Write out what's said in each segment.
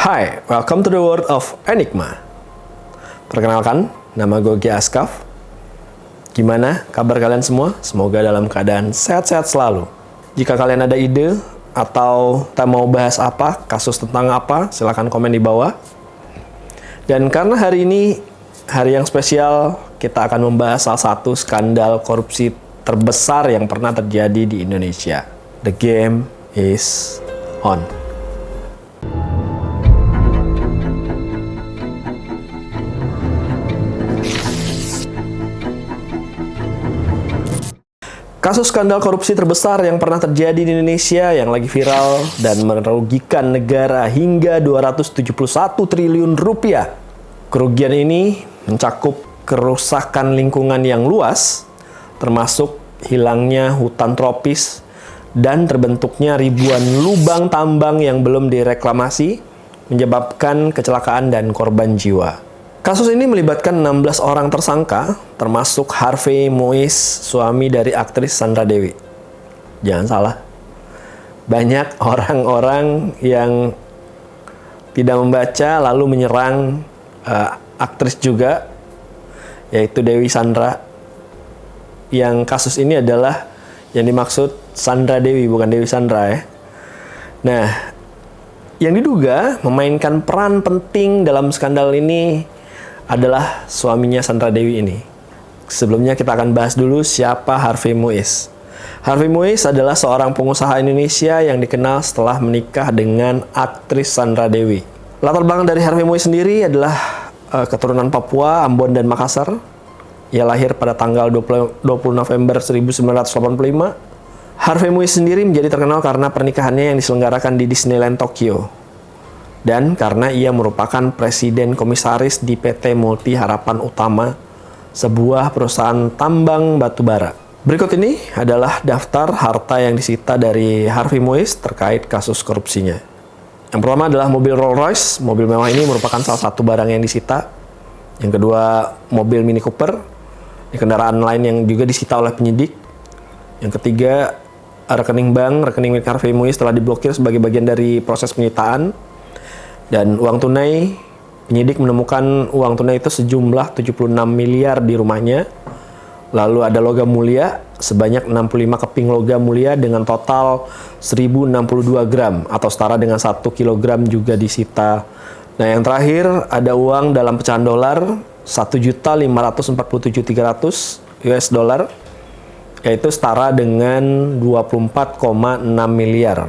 Hai, welcome to the world of Enigma. Perkenalkan, nama gue Gia Askaf. Gimana kabar kalian semua? Semoga dalam keadaan sehat-sehat selalu. Jika kalian ada ide atau kita mau bahas apa, kasus tentang apa, silahkan komen di bawah. Dan karena hari ini hari yang spesial, kita akan membahas salah satu skandal korupsi terbesar yang pernah terjadi di Indonesia. The game is on. Kasus skandal korupsi terbesar yang pernah terjadi di Indonesia yang lagi viral dan merugikan negara hingga 271 triliun rupiah. Kerugian ini mencakup kerusakan lingkungan yang luas, termasuk hilangnya hutan tropis dan terbentuknya ribuan lubang tambang yang belum direklamasi, menyebabkan kecelakaan dan korban jiwa. Kasus ini melibatkan 16 orang tersangka, termasuk Harvey Mois, suami dari aktris Sandra Dewi. Jangan salah, banyak orang-orang yang tidak membaca lalu menyerang aktris juga, yaitu Dewi Sandra. Yang kasus ini adalah yang dimaksud Sandra Dewi, bukan Dewi Sandra ya. Nah, yang diduga memainkan peran penting dalam skandal ini adalah suaminya Sandra Dewi ini. Sebelumnya kita akan bahas dulu siapa Harvey Mois. Harvey Mois adalah seorang pengusaha Indonesia yang dikenal setelah menikah dengan aktris Sandra Dewi. Latar belakang dari Harvey Mois sendiri adalah keturunan Papua, Ambon, dan Makassar. Ia lahir pada tanggal 20 November 1985. Harvey Mois sendiri menjadi terkenal karena pernikahannya yang diselenggarakan di Disneyland Tokyo. Dan karena ia merupakan presiden komisaris di PT Multi Harapan Utama, sebuah perusahaan tambang batubara. Berikut ini adalah daftar harta yang disita dari Harvey Mois terkait kasus korupsinya. Yang pertama adalah mobil Rolls-Royce. Mobil mewah ini merupakan salah satu barang yang disita. Yang kedua, mobil Mini Cooper. Kendaraan lain yang juga disita oleh penyidik. Yang ketiga, rekening bank, rekening milik Harvey Mois telah diblokir sebagai bagian dari proses penyitaan. Dan uang tunai, penyidik menemukan uang tunai itu sejumlah 76 miliar di rumahnya. Lalu ada logam mulia, sebanyak 65 keping logam mulia dengan total 1062 gram atau setara dengan 1 kilogram juga disita. Nah, yang terakhir ada uang dalam pecahan dolar 1.547.300 US dollar, yaitu setara dengan 24,6 miliar.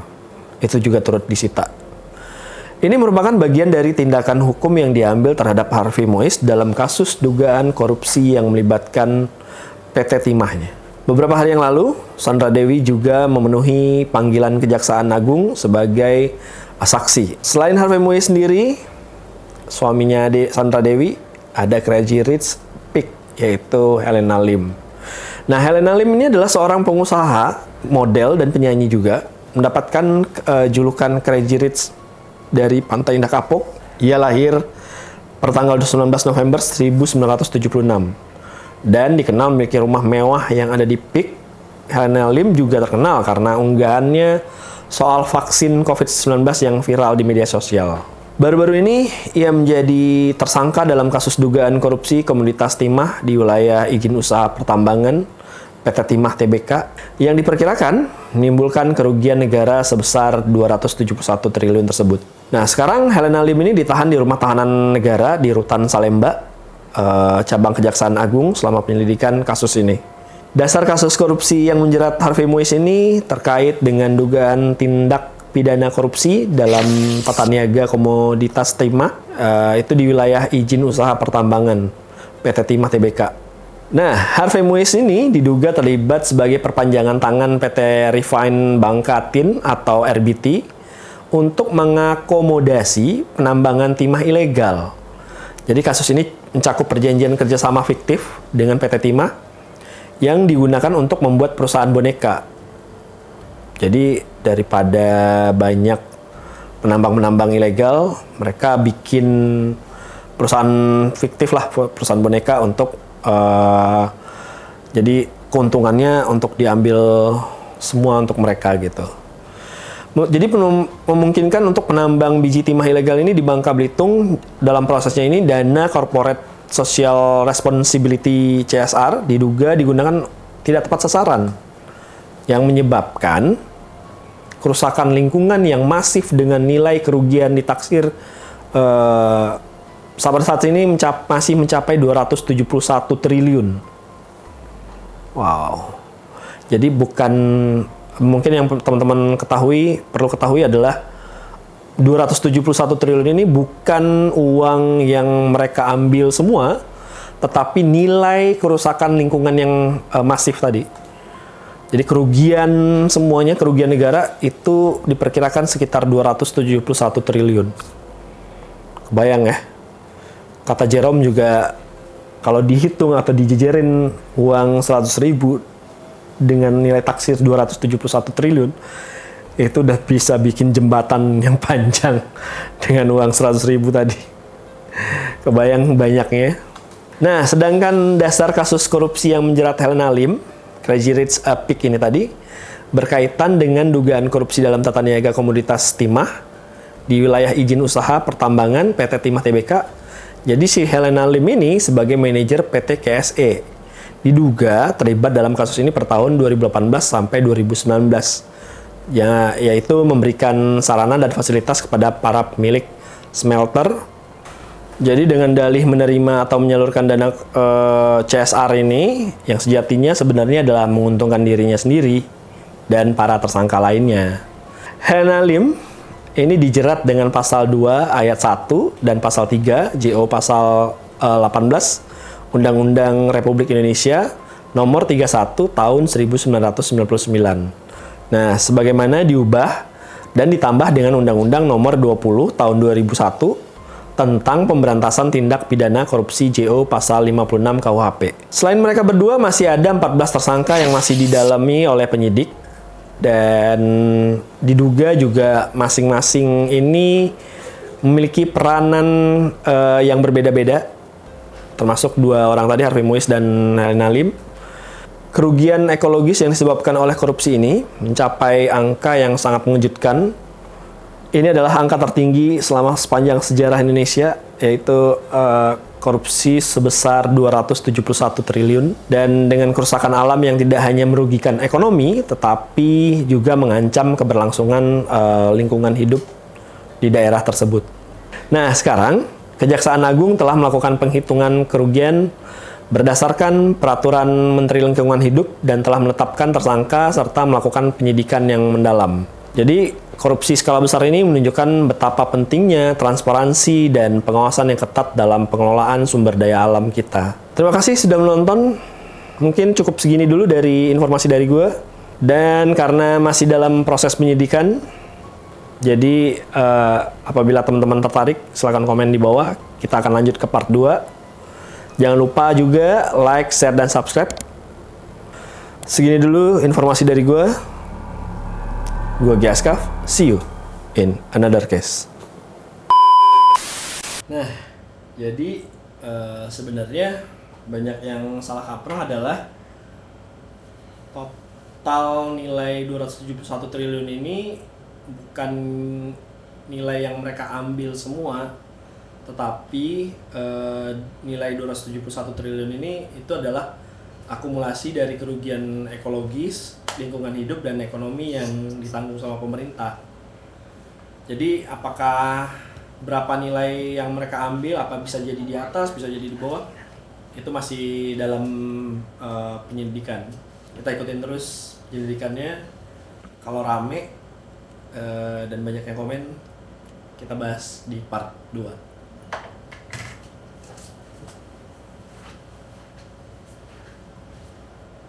Itu juga turut disita. Ini merupakan bagian dari tindakan hukum yang diambil terhadap Harvey Mois dalam kasus dugaan korupsi yang melibatkan PT Timahnya. Beberapa hari yang lalu, Sandra Dewi juga memenuhi panggilan Kejaksaan Agung sebagai saksi. Selain Harvey Mois sendiri, suaminya Sandra Dewi, ada Crazy Rich Pig, yaitu Helena Lim. Nah, Helena Lim ini adalah seorang pengusaha, model, dan penyanyi juga, mendapatkan julukan Crazy Rich dari Pantai Indah Kapuk. Ia lahir pertanggal 19 November 1976 dan dikenal memiliki rumah mewah yang ada di Pik. Helena Lim juga terkenal karena unggahannya soal vaksin COVID-19 yang viral di media sosial. Baru-baru ini ia menjadi tersangka dalam kasus dugaan korupsi komoditas timah di wilayah izin usaha pertambangan PT Timah Tbk yang diperkirakan menimbulkan kerugian negara sebesar 271 triliun tersebut. Nah, sekarang Helena Lim ini ditahan di rumah tahanan negara di Rutan Salemba, cabang Kejaksaan Agung selama penyelidikan kasus ini. Dasar kasus korupsi yang menjerat Harvey Mois ini terkait dengan dugaan tindak pidana korupsi dalam tata niaga komoditas timah, itu di wilayah izin usaha pertambangan PT Timah Tbk. Nah, Harvey Mois ini diduga terlibat sebagai perpanjangan tangan PT Refine Bangkatin atau RBT untuk mengakomodasi penambangan timah ilegal. Jadi kasus ini mencakup perjanjian kerjasama fiktif dengan PT Timah yang digunakan untuk membuat perusahaan boneka. Jadi daripada banyak penambang-penambang ilegal, mereka bikin perusahaan fiktif lah, perusahaan boneka untuk jadi keuntungannya untuk diambil semua untuk mereka gitu. Jadi memungkinkan untuk penambang biji timah ilegal ini di Bangka Belitung. Dalam prosesnya ini dana Corporate Social Responsibility CSR diduga digunakan tidak tepat sasaran, yang menyebabkan kerusakan lingkungan yang masif dengan nilai kerugian ditaksir sampai saat ini masih mencapai 271 triliun. Wow. Jadi mungkin yang teman-teman perlu ketahui adalah 271 triliun ini bukan uang yang mereka ambil semua, tetapi nilai kerusakan lingkungan yang masif tadi. Jadi semuanya kerugian negara itu diperkirakan sekitar 271 triliun. Kebayang ya? Kata Jerome juga, kalau dihitung atau dijejerin uang 100.000 dengan nilai taksir 271 triliun, itu udah bisa bikin jembatan yang panjang dengan uang 100.000 tadi. Kebayang banyaknya. Nah, sedangkan dasar kasus korupsi yang menjerat Helena Lim, Crazy Rich Pig ini tadi, berkaitan dengan dugaan korupsi dalam tata niaga komoditas timah di wilayah izin usaha pertambangan PT Timah Tbk. Jadi si Helena Lim ini sebagai manajer PT KSE diduga terlibat dalam kasus ini per tahun 2018 sampai 2019. Yaitu memberikan sarana dan fasilitas kepada para pemilik smelter. Jadi dengan dalih menerima atau menyalurkan dana CSR ini yang sejatinya sebenarnya adalah menguntungkan dirinya sendiri dan para tersangka lainnya. Helena Lim ini dijerat dengan pasal 2 ayat 1 dan pasal 3 JO pasal 18 Undang-Undang Republik Indonesia nomor 31 tahun 1999. Nah, sebagaimana diubah dan ditambah dengan Undang-Undang nomor 20 tahun 2001 tentang pemberantasan tindak pidana korupsi JO pasal 56 KUHP. Selain mereka berdua, masih ada 14 tersangka yang masih didalami oleh penyidik. Dan diduga juga masing-masing ini memiliki peranan yang berbeda-beda, termasuk dua orang tadi, Harvey Muiz dan Helena Lim. Kerugian ekologis yang disebabkan oleh korupsi ini mencapai angka yang sangat mengejutkan. Ini adalah angka tertinggi selama sepanjang sejarah Indonesia, yaitu korupsi sebesar 271 triliun, dan dengan kerusakan alam yang tidak hanya merugikan ekonomi, tetapi juga mengancam keberlangsungan lingkungan hidup di daerah tersebut. Nah, sekarang Kejaksaan Agung telah melakukan penghitungan kerugian berdasarkan Peraturan Menteri Lingkungan Hidup dan telah menetapkan tersangka serta melakukan penyidikan yang mendalam. Jadi, korupsi skala besar ini menunjukkan betapa pentingnya transparansi dan pengawasan yang ketat dalam pengelolaan sumber daya alam kita. Terima kasih sudah menonton. Mungkin cukup segini dulu dari informasi dari gue. Dan karena masih dalam proses penyidikan, jadi apabila teman-teman tertarik, silakan komen di bawah. Kita akan lanjut ke part 2. Jangan lupa juga like, share, dan subscribe. Segini dulu informasi dari gue. Gue Giaskaf, see you in another case. Nah, jadi sebenarnya banyak yang salah kaprah adalah total nilai 271 triliun ini bukan nilai yang mereka ambil semua, tetapi nilai 271 triliun ini itu adalah akumulasi dari kerugian ekologis, lingkungan hidup, dan ekonomi yang ditanggung sama pemerintah. Jadi apakah berapa nilai yang mereka ambil, apa bisa jadi di atas, bisa jadi di bawah, itu masih dalam penyelidikan. Kita ikutin terus penyelidikannya. Kalau rame dan banyak yang komen, kita bahas di part 2.